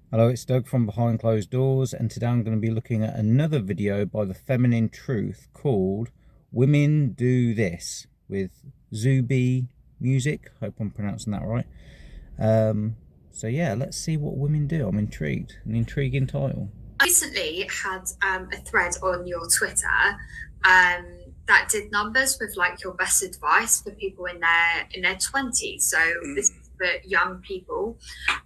Hello, it's Doug from Behind Closed Doors, and today I'm going to be looking at another video by The Feminine Truth called Women Do This with Zuby Music. Hope I'm pronouncing that right. So yeah, let's see what women do. I'm intrigued. An intriguing title. I recently had a thread on your Twitter um, that did numbers with like your best advice for people in their 20s. So this is for young people.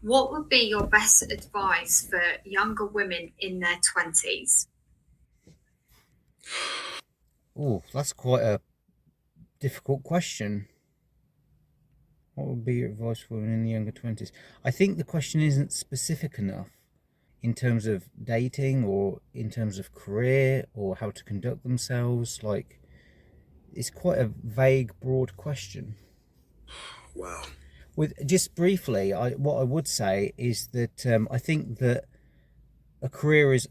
What would be your best advice for younger women in their 20s? Oh, that's quite a difficult question. What would be your advice for women in the younger 20s? I think the question isn't specific enough in terms of dating or in terms of career or how to conduct themselves. Like, it's quite a vague, broad question. Wow. With just briefly, what I would say is that I think that a career is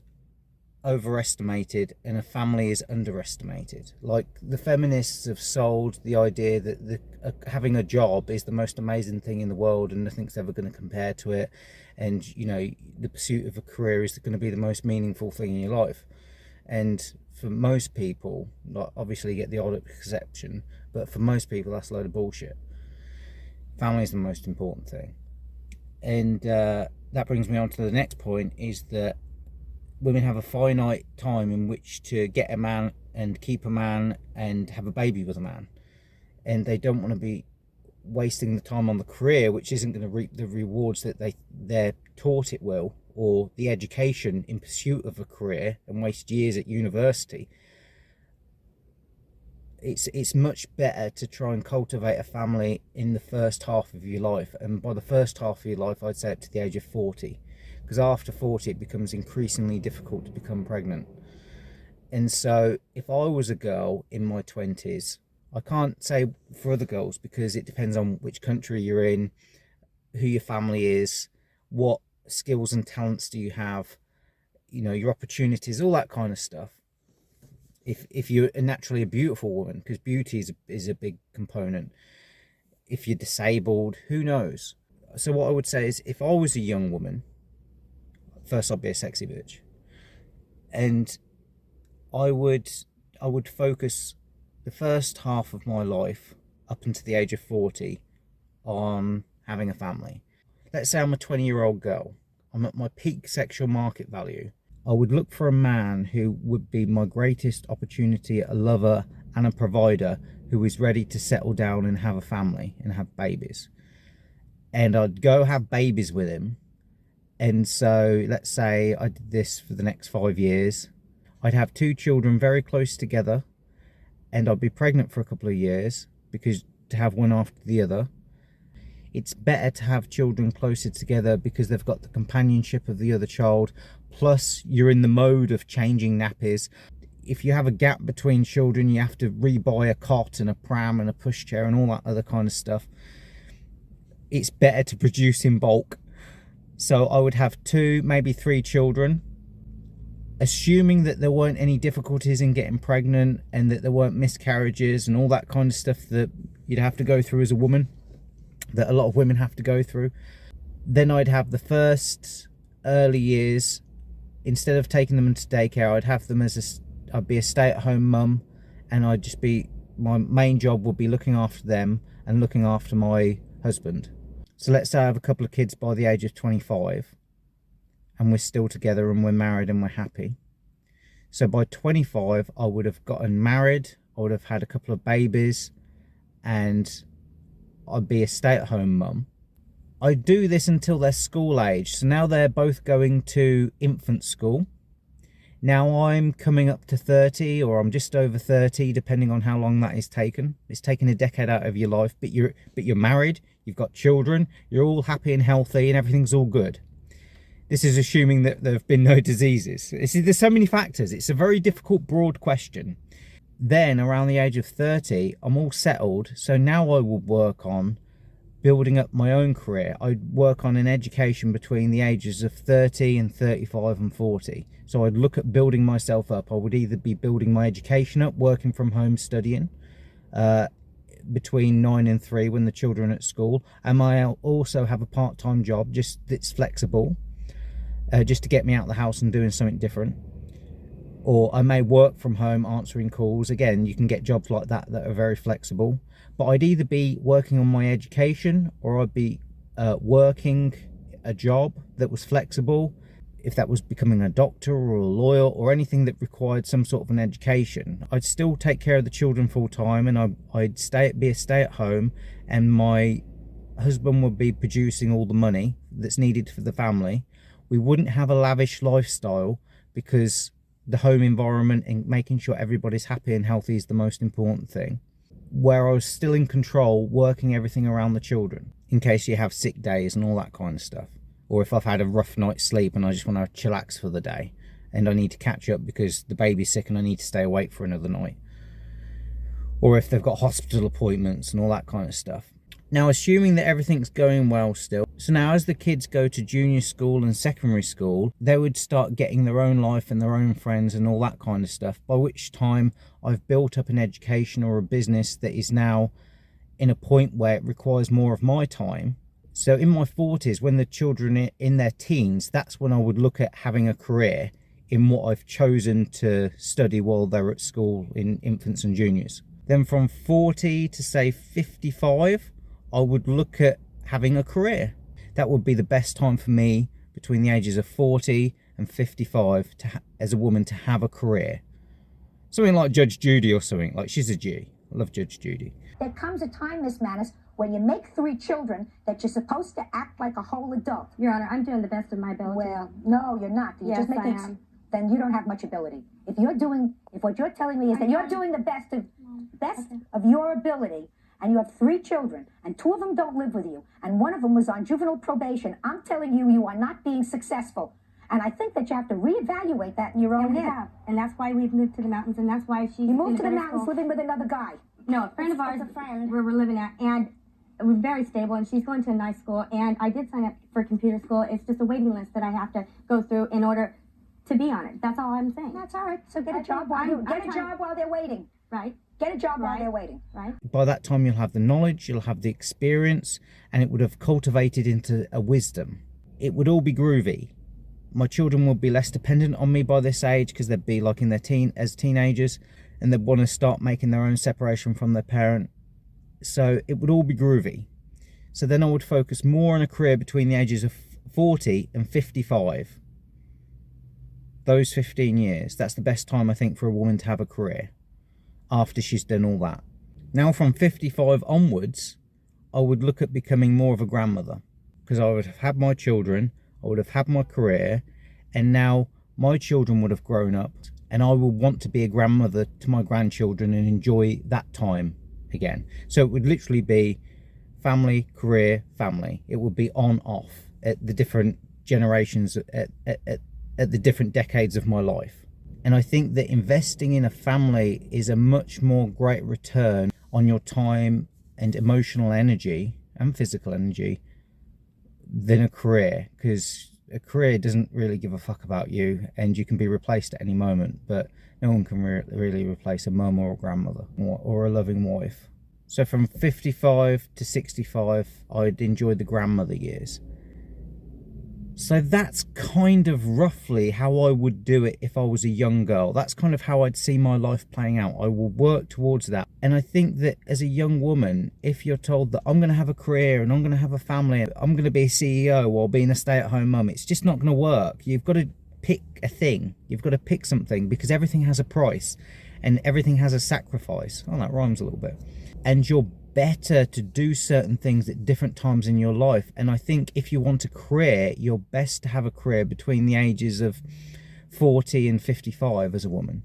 overestimated and a family is underestimated. Like, the feminists have sold the idea that having a job is the most amazing thing in the world and nothing's ever going to compare to it, and the pursuit of a career is going to be the most meaningful thing in your life. And for most people, like, obviously you get the odd exception, but for most people that's a load of bullshit. Family is the most important thing. And that brings me on to the next point, is that women have a finite time in which to get a man and keep a man and have a baby with a man, and they don't want to be wasting the time on the career, which isn't going to reap the rewards that they're taught it will, or the education in pursuit of a career, and waste years at university. It's much better to try and cultivate a family in the first half of your life, and by the first half of your life I'd say up to the age of 40, because after 40 it becomes increasingly difficult to become pregnant. And so if I was a girl in my 20s, I can't say for other girls because it depends on which country you're in, who your family is, what skills and talents do you have, your opportunities, all that kind of stuff. If you're naturally a beautiful woman, because beauty is a big component. If you're disabled, who knows? So what I would say is, if I was a young woman, first I'd be a sexy bitch, and I would I would focus the first half of my life up until the age of 40 on having a family. Let's say I'm a 20-year-old girl. I'm at my peak sexual market value. I would look for a man who would be my greatest opportunity, a lover and a provider, who is ready to settle down and have a family and have babies. And I'd go have babies with him. And so let's say I did this for the next 5 years. I'd have two children very close together, and I'd be pregnant for a couple of years, because to have one after the other. It's better to have children closer together because they've got the companionship of the other child, plus you're in the mode of changing nappies. If you have a gap between children, you have to rebuy a cot and a pram and a pushchair and all that other kind of stuff. It's better to produce in bulk. So I would have two, maybe three children, assuming that there weren't any difficulties in getting pregnant and that there weren't miscarriages and all that kind of stuff that you'd have to go through as a woman, that a lot of women have to go through. Then I'd have the first early years, instead of taking them into daycare, I'd have them I'd be a stay-at-home mum, and my main job would be looking after them and looking after my husband. So let's say I have a couple of kids by the age of 25, and we're still together and we're married and we're happy. So by 25, I would have gotten married, I would have had a couple of babies, and I'd be a stay-at-home mum. I do this until they're school age. So now they're both going to infant school. Now I'm coming up to 30, or I'm just over 30, depending on how long that is taken. It's taken a decade out of your life, but you're married, you've got children, you're all happy and healthy, and everything's all good. This is assuming that there have been no diseases. There's so many factors. It's a very difficult, broad question. Then around the age of 30, I'm all settled. So now I will work on building up my own career. I'd work on an education between the ages of 30 and 35 and 40. So I'd look at building myself up. I would either be building my education up, working from home, studying between 9 and 3 when the children are at school. And I also have a part-time job, just that's flexible. just to get me out of the house and doing something different. Or I may work from home answering calls. Again, you can get jobs like that are very flexible. But I'd either be working on my education, or I'd be working a job that was flexible. If that was becoming a doctor or a lawyer or anything that required some sort of an education, I'd still take care of the children full time, and I'd be a stay at home, and my husband would be producing all the money that's needed for the family. We wouldn't have a lavish lifestyle, because the home environment and making sure everybody's happy and healthy is the most important thing. Where I was still in control, working everything around the children, in case you have sick days and all that kind of stuff. Or if I've had a rough night's sleep and I just want to chillax for the day, and I need to catch up because the baby's sick and I need to stay awake for another night. Or if they've got hospital appointments and all that kind of stuff. Now, assuming that everything's going well still, so now as the kids go to junior school and secondary school, they would start getting their own life and their own friends and all that kind of stuff, by which time I've built up an education or a business that is now in a point where it requires more of my time. So in my 40s, when the children are in their teens, that's when I would look at having a career in what I've chosen to study while they're at school in infants and juniors. Then from 40 to say 55, I would look at having a career. That would be the best time for me, between the ages of 40 and 55, as a woman, to have a career. Something like Judge Judy or something. Like, she's a G. I love Judge Judy. There comes a time, Miss Mannis, when you make 3 children that you're supposed to act like a whole adult. Your Honor, I'm doing the best of my ability. Well, no, you're not. You're Yes, just making, I am. Then you don't have much ability. If what you're telling me is that you're doing the best of your ability, and you have 3 children, and 2 of them don't live with you, and 1 of them was on juvenile probation, I'm telling you, you are not being successful. And I think that you have to reevaluate that in your own And we head. have, and that's why we've moved to the mountains, and that's why she's You moved to the in a better mountains school. living with another guy. No, a friend of ours, It's a friend. where we're living at, and we're very stable, and she's going to a nice school, and I did sign up for computer school. It's just a waiting list that I have to go through in order to be on it. That's all I'm saying. That's all right. So get a I job think while I'm get a trying- job while they're waiting. Right? Get a job while Right. they're waiting. Right? By that time, you'll have the knowledge, you'll have the experience, and it would have cultivated into a wisdom. It would all be groovy. My children would be less dependent on me by this age, because they'd be like in their teenagers, and they'd want to start making their own separation from their parent. So it would all be groovy. So then I would focus more on a career between the ages of 40 and 55. Those 15 years, that's the best time, I think, for a woman to have a career, after she's done all that. Now from 55 onwards, I would look at becoming more of a grandmother, because I would have had my children, I would have had my career, and now my children would have grown up, and I would want to be a grandmother to my grandchildren and enjoy that time again. So it would literally be family, career, family. It would be on, off at the different generations, at the different decades of my life. And I think that investing in a family is a much more great return on your time and emotional energy and physical energy than a career, because a career doesn't really give a fuck about you, and you can be replaced at any moment, but no one can really replace a mum or a grandmother or a loving wife. So from 55 to 65, I'd enjoy the grandmother years. So that's kind of roughly how I would do it if I was a young girl. That's kind of how I'd see my life playing out. I will work towards that. And I think that as a young woman, if you're told that I'm going to have a career and I'm going to have a family, I'm going to be a CEO while being a stay-at-home mum, it's just not going to work. You've got to pick a thing. You've got to pick something, because everything has a price and everything has a sacrifice. Oh, that rhymes a little bit. And you're better to do certain things at different times in your life. And I think if you want a career, you're best to have a career between the ages of 40 and 55 as a woman.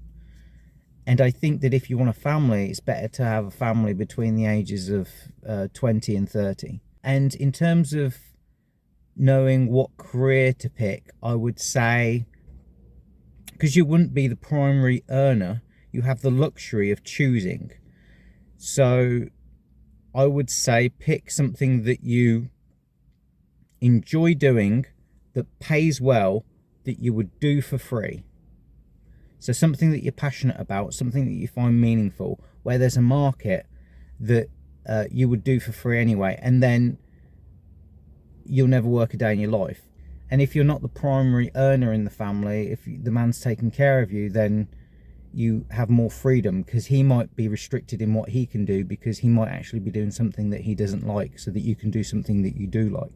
And I think that if you want a family, it's better to have a family between the ages of 20 and 30. And in terms of knowing what career to pick, I would say, because you wouldn't be the primary earner, you have the luxury of choosing. So I would say pick something that you enjoy doing, that pays well, that you would do for free. So something that you're passionate about, something that you find meaningful, where there's a market that you would do for free anyway, and then you'll never work a day in your life. And if you're not the primary earner in the family, if the man's taking care of you, then you have more freedom, because he might be restricted in what he can do, because he might actually be doing something that he doesn't like, so that you can do something that you do like.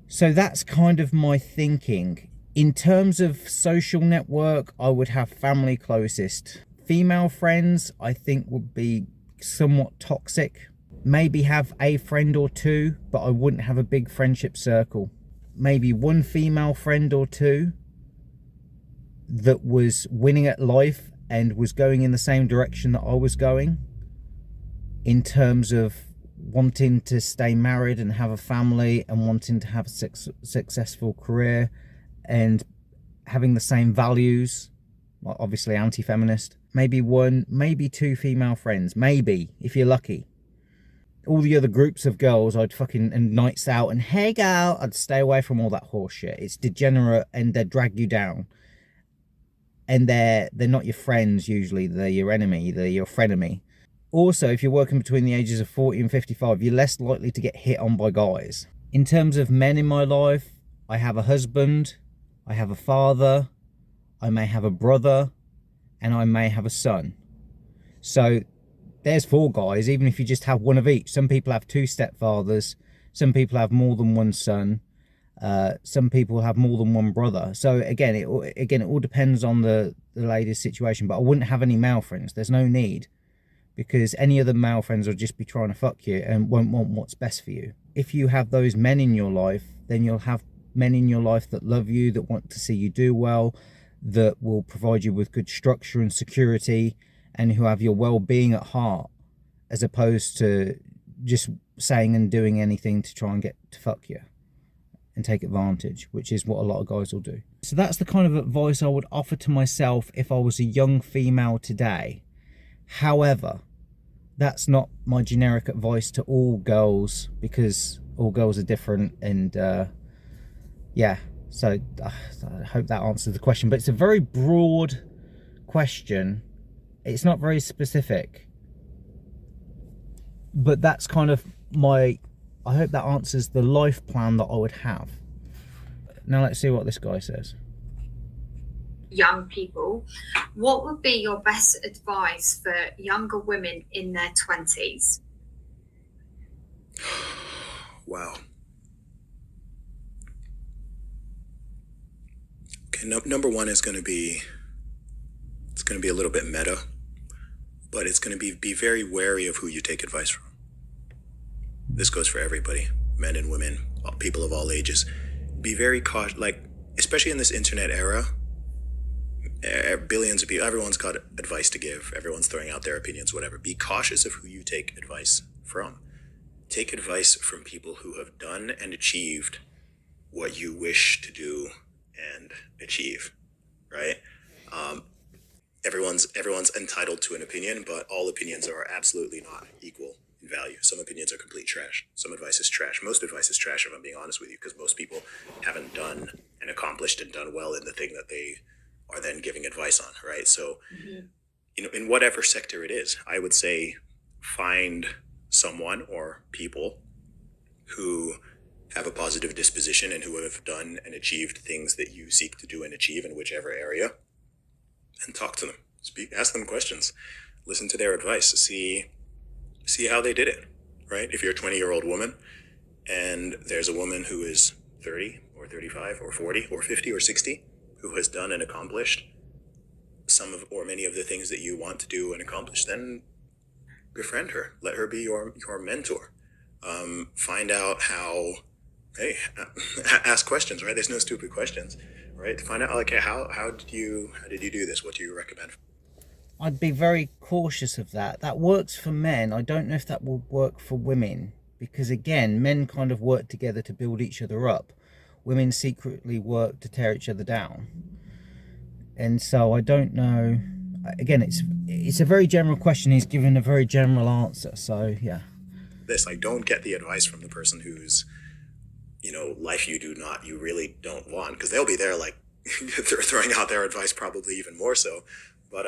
So that's kind of my thinking. In terms of social network, I would have family closest. Female friends, I think, would be somewhat toxic. Maybe have a friend or two, but I wouldn't have a big friendship circle. Maybe one female friend or two that was winning at life and was going in the same direction that I was going, in terms of wanting to stay married and have a family and wanting to have a successful career and having the same values, like obviously anti-feminist. Maybe one, maybe two female friends, maybe, if you're lucky. All the other groups of girls, I'd fucking, and nights out and hey girl, I'd stay away from all that horse shit. It's degenerate and they drag you down. And they're not your friends usually, they're your enemy, they're your frenemy. Also, if you're working between the ages of 40 and 55, you're less likely to get hit on by guys. In terms of men in my life, I have a husband, I have a father, I may have a brother, and I may have a son. So there's 4 guys, even if you just have one of each. Some people have 2 stepfathers, some people have more than one son, some people have more than one brother. So again, it all depends on the lady's situation. But I wouldn't have any male friends. There's no need, because any other male friends will just be trying to fuck you and won't want what's best for you. If you have those men in your life, then you'll have men in your life that love you, that want to see you do well, that will provide you with good structure and security, and who have your well-being at heart, as opposed to just saying and doing anything to try and get to fuck you and take advantage, which is what a lot of guys will do. So that's the kind of advice I would offer to myself if I was a young female today. However, that's not my generic advice to all girls, because all girls are different. And yeah, so I hope that answers the question. But it's a very broad question. It's not very specific. But that's kind of my... I hope that answers the life plan that I would have. Now let's see what this guy says. Young people, what would be your best advice for younger women in their 20s? Wow. Okay, number one is going to be, it's going to be a little bit meta, but it's going to be very wary of who you take advice from. This goes for everybody, men and women, people of all ages. Be very cautious, like, especially in this internet era, billions of people, everyone's got advice to give, everyone's throwing out their opinions, whatever. Be cautious of who you take advice from. Take advice from people who have done and achieved what you wish to do and achieve, right? Everyone's entitled to an opinion, but all opinions are absolutely not equal in value. Some opinions are complete trash. Some advice is trash. Most advice is trash, if I'm being honest with you, because most people haven't done and accomplished and done well in the thing that they are then giving advice on, right? So, you know, in whatever sector it is, I would say find someone or people who have a positive disposition and who have done and achieved things that you seek to do and achieve in whichever area, and talk to them. Ask them questions, listen to their advice, see how they did it, right? If you're a 20-year-old woman and there's a woman who is 30 or 35 or 40 or 50 or 60 who has done and accomplished some of or many of the things that you want to do and accomplish, then befriend her. Let her be your mentor. Find out how. Hey, ask questions, right? There's no stupid questions, right? Find out, like, how did you do this? What do you recommend? I'd be very cautious of that. That works for men. I don't know if that will work for women, because again, men kind of work together to build each other up. Women secretly work to tear each other down. And so I don't know. Again, it's a very general question. He's given a very general answer. So yeah. This, like, don't get the advice from the person whose, life you really don't want, because they'll be there, like, they're throwing out their advice probably even more so. But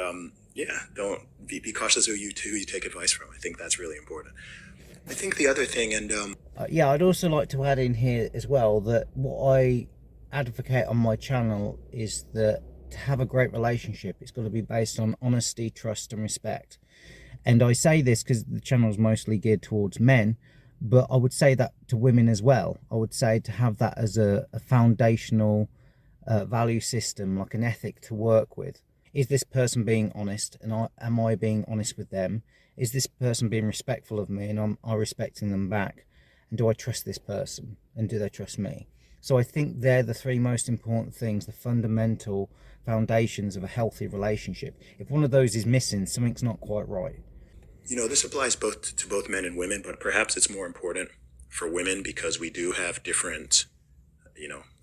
yeah, don't be cautious who you take advice from. I think that's really important. I think the other thing, and Yeah, I'd also like to add in here as well that what I advocate on my channel is that to have a great relationship, it's got to be based on honesty, trust, and respect. And I say this because the channel is mostly geared towards men, but I would say that to women as well. I would say to have that as a foundational value system, like an ethic to work with. Is this person being honest, and am I being honest with them? Is this person being respectful of me, and am I respecting them back? And do I trust this person, and do they trust me? So I think they're the three most important things, the fundamental foundations of a healthy relationship. If one of those is missing, something's not quite right. this applies both to both men and women, but perhaps it's more important for women because we do have different,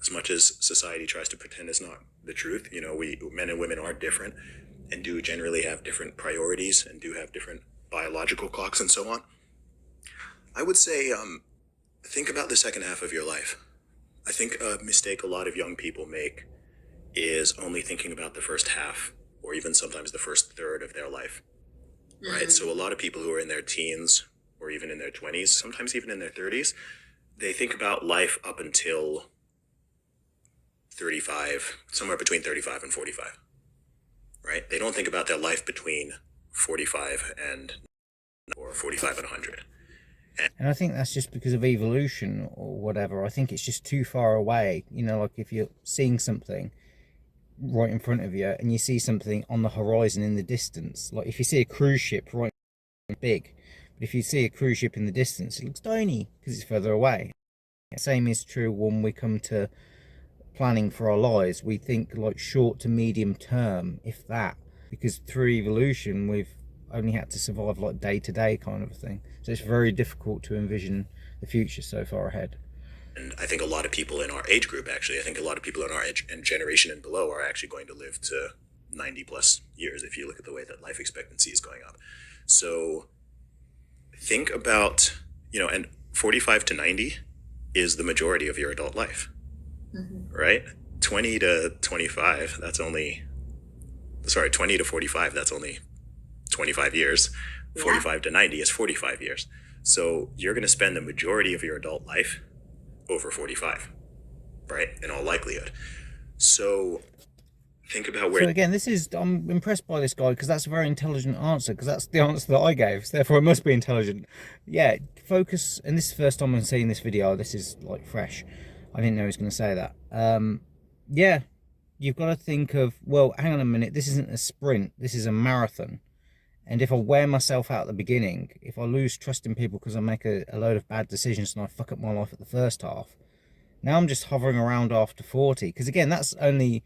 as much as society tries to pretend it's not the truth, we men and women are different and do generally have different priorities and do have different biological clocks and so on. I would say, think about the second half of your life. I think a mistake a lot of young people make is only thinking about the first half or even sometimes the first third of their life, right? So a lot of people who are in their teens or even in their 20s, sometimes even in their 30s, they think about life up until 35, somewhere between 35 and 45, right? They don't think about their life between 45 and or 45 and 100. And I think that's just because of evolution or whatever. I think it's just too far away. Like if you're seeing something right in front of you and you see something on the horizon in the distance, like if you see a cruise ship right big, but if you see a cruise ship in the distance, it looks tiny because it's further away. The same is true when we come to planning for our lives. We think like short to medium term, if that, because through evolution we've only had to survive like day to day kind of a thing. So it's very difficult to envision the future so far ahead. And I think a lot of people in our age group, actually, I think a lot of people in our age and generation and below are actually going to live to 90 plus years if you look at the way that life expectancy is going up. So think about, and 45 to 90 is the majority of your adult life, right? 20 to 25, 20 to 45, that's only 25 years. 45 to 90 is 45 years. So you're going to spend the majority of your adult life over 45, right? In all likelihood. So think about where... So again, I'm impressed by this guy because that's a very intelligent answer, because that's the answer that I gave. So therefore it must be intelligent. Yeah, focus, and this is the first time I'm seeing this video. This is like fresh. I didn't know he was going to say that. Yeah, you've got to think of, well, hang on a minute. This isn't a sprint. This is a marathon. And if I wear myself out at the beginning, if I lose trust in people because I make a load of bad decisions and I fuck up my life at the first half, now I'm just hovering around after 40. Because again, that's only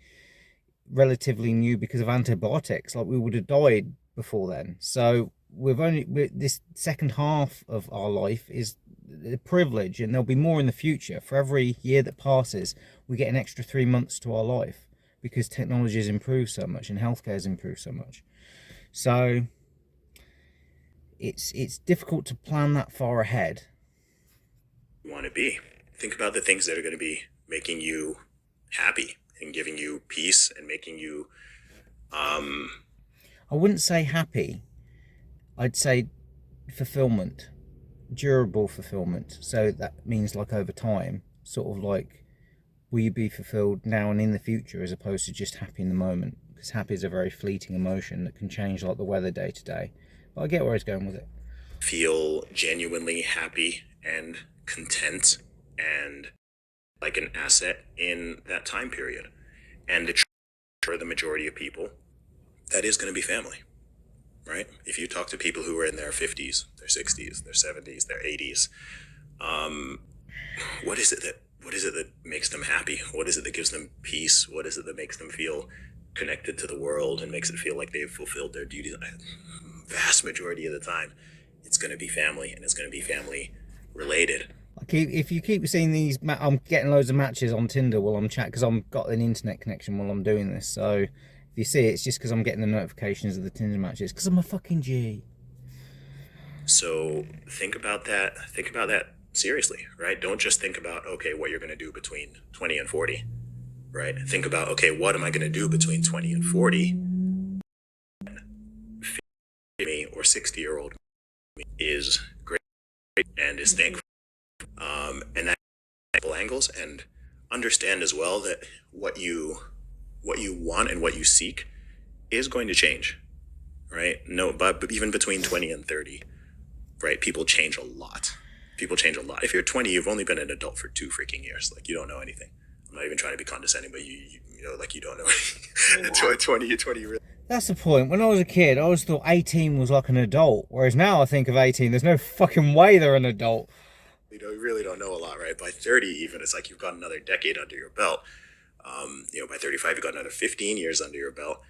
relatively new because of antibiotics. Like we would have died before then. So this second half of our life is a privilege, and there'll be more in the future. For every year that passes, we get an extra 3 months to our life because technology has improved so much and healthcare has improved so much. So it's difficult to plan that far ahead. You want to be. Think about the things that are going to be making you happy and giving you peace and making you... I wouldn't say happy. I'd say fulfillment, durable fulfillment. So that means like over time, sort of like, will you be fulfilled now and in the future as opposed to just happy in the moment? Because happy is a very fleeting emotion that can change like the weather day to day. But I get where he's going with it. Feel genuinely happy and content and like an asset in that time period. And for the majority of people, that is going to be family, right? If you talk to people who are in their 50s, their 60s, their 70s, their 80s, what is it that makes them happy? What is it that gives them peace? What is it that makes them feel connected to the world and makes it feel like they've fulfilled their duties? Vast majority of the time, it's going to be family, and it's going to be family related. If you keep seeing these, I'm getting loads of matches on Tinder while I'm chatting, because I've got an internet connection while I'm doing this. So if you see it, it's just because I'm getting the notifications of the Tinder matches, because I'm a fucking G. So think about that seriously, right? Don't just think about, okay, what you're going to do between 20 and 40, right? Think about, okay, what am I going to do between 20 and 40? Me or 60-year-old is great. and is thankful. And that angles, and understand as well that what you want and what you seek is going to change, right? No, but even between 20 and 30, right? People change a lot. People change a lot. If you're 20, you've only been an adult for 2 freaking years. Like, you don't know anything. I'm not even trying to be condescending, but you know, like, you don't know anything. 20 really. That's the point. When I was a kid, I always thought 18 was like an adult, whereas now I think of 18, there's no fucking way they're an adult. You really don't know a lot, right? By 30, even, it's like you've got another decade under your belt. By 35, you've got another 15 years under your belt,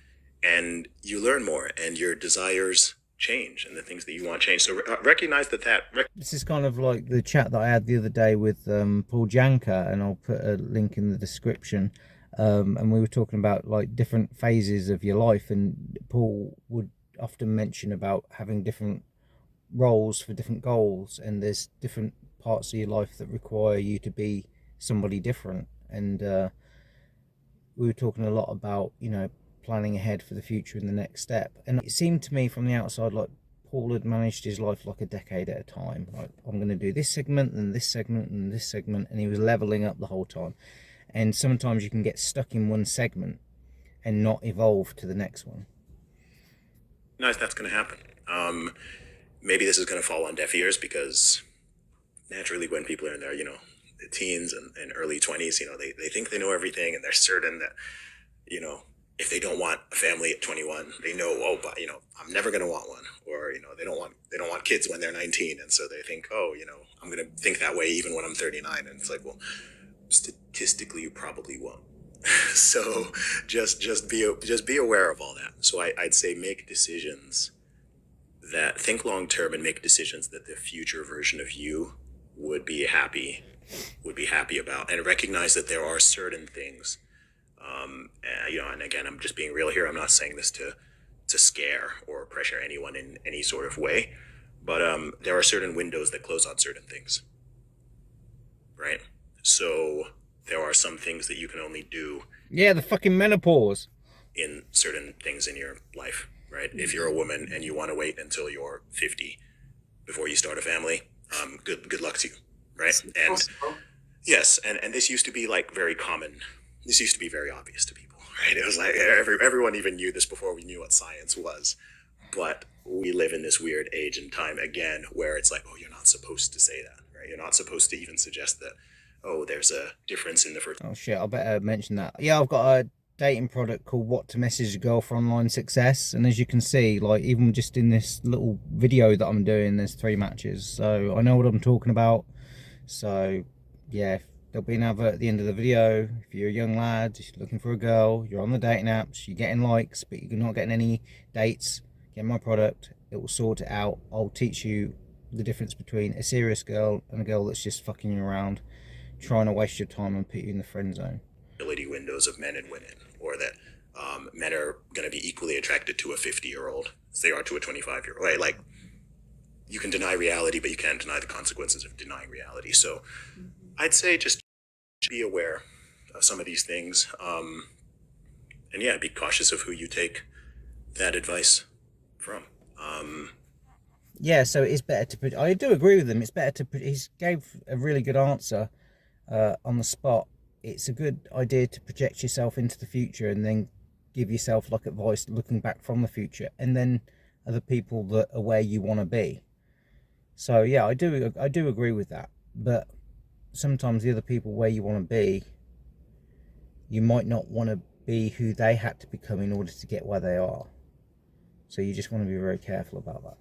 and you learn more, and your desires change, and the things that you want change. So recognize that. This is kind of like the chat that I had the other day with Paul Janka, and I'll put a link in the description. And we were talking about like different phases of your life, and Paul would often mention about having different roles for different goals, and there's different parts of your life that require you to be somebody different. And we were talking a lot about, you know, planning ahead for the future and the next step. And it seemed to me from the outside like Paul had managed his life like a decade at a time. Like, I'm going to do this segment and this segment and this segment, and he was leveling up the whole time. And sometimes you can get stuck in one segment and not evolve to the next one. Nice, that's going to happen. Maybe this is going to fall on deaf ears, because naturally when people are in their, you know, the teens and early 20s, you know, they think they know everything, and they're certain that, you know, if they don't want a family at 21, they know, oh, but, you know, I'm never going to want one. Or, you know, they don't want kids when they're 19. And so they think, oh, you know, I'm going to think that way even when I'm 39. And it's like, well, statistically, you probably won't. So just be aware of all that. So I'd say make decisions that think long term, and make decisions that the future version of you would be happy about, and recognize that there are certain things, you know, and again, I'm just being real here. I'm not saying this to scare or pressure anyone in any sort of way, but there are certain windows that close on certain things, right? So there are some things that you can only do. Yeah, the fucking menopause. In certain things in your life, right? If you're a woman and you want to wait until you're 50 before you start a family, good luck to you, right? And yes, and this used to be like very common. This used to be very obvious to people, right? It was like everyone even knew this before we knew what science was. But we live in this weird age and time again where it's like, oh, you're not supposed to say that, right? You're not supposed to even suggest that, oh, there's a difference in the first. Oh shit, I better mention that. Yeah, I've got a dating product called What to Message a Girl for Online Success, and as you can see, like, even just in this little video that I'm doing, there's 3 matches, so I know what I'm talking about. So yeah, there'll be an advert at the end of the video. If you're a young lad, you're looking for a girl, you're on the dating apps, you're getting likes, but you're not getting any dates, get my product, it will sort it out. I'll teach you the difference between a serious girl and a girl that's just fucking you around, trying to waste your time and put you in the friend zone. Windows of men and women, or that men are going to be equally attracted to a 50-year-old as they are to a 25-year-old. Right? Like, you can deny reality, but you can't deny the consequences of denying reality. So I'd say just be aware of some of these things, and yeah, be cautious of who you take that advice from. Yeah, so it's better to. I do agree with him. It's better to. He gave a really good answer on the spot. It's a good idea to project yourself into the future and then give yourself like advice looking back from the future, and then other people that are where you want to be. So yeah, I do agree with that. But sometimes the other people where you want to be, you might not want to be who they had to become in order to get where they are. So you just want to be very careful about that.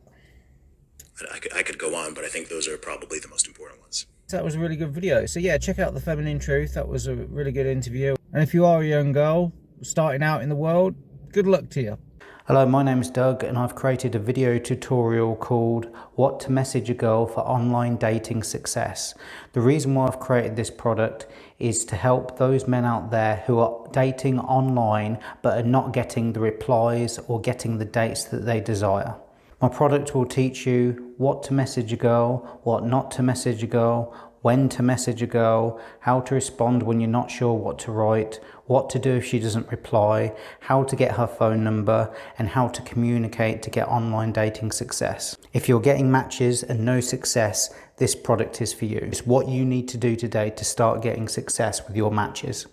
I could go on, but I think those are probably the most important ones. So that was a really good video. So yeah, check out The Feminine Truth. That was a really good interview. And if you are a young girl starting out in the world, good luck to you. Hello, my name is Doug, and I've created a video tutorial called What to Message a Girl for Online Dating Success. The reason why I've created this product is to help those men out there who are dating online but are not getting the replies or getting the dates that they desire. My product will teach you what to message a girl, what not to message a girl, when to message a girl, how to respond when you're not sure what to write, what to do if she doesn't reply, how to get her phone number, and how to communicate to get online dating success. If you're getting matches and no success, this product is for you. It's what you need to do today to start getting success with your matches.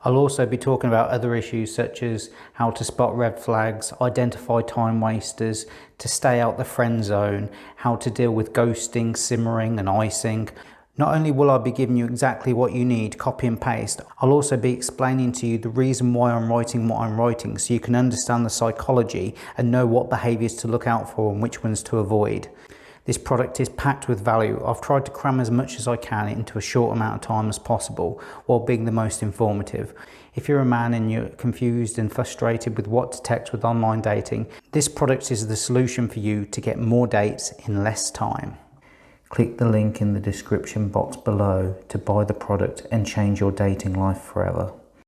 I'll also be talking about other issues such as how to spot red flags, identify time wasters, to stay out the friend zone, how to deal with ghosting, simmering and icing. Not only will I be giving you exactly what you need, copy and paste, I'll also be explaining to you the reason why I'm writing what I'm writing so you can understand the psychology and know what behaviours to look out for and which ones to avoid. This product is packed with value. I've tried to cram as much as I can into a short amount of time as possible while being the most informative. If you're a man and you're confused and frustrated with what to text with online dating, this product is the solution for you to get more dates in less time. Click the link in the description box below to buy the product and change your dating life forever.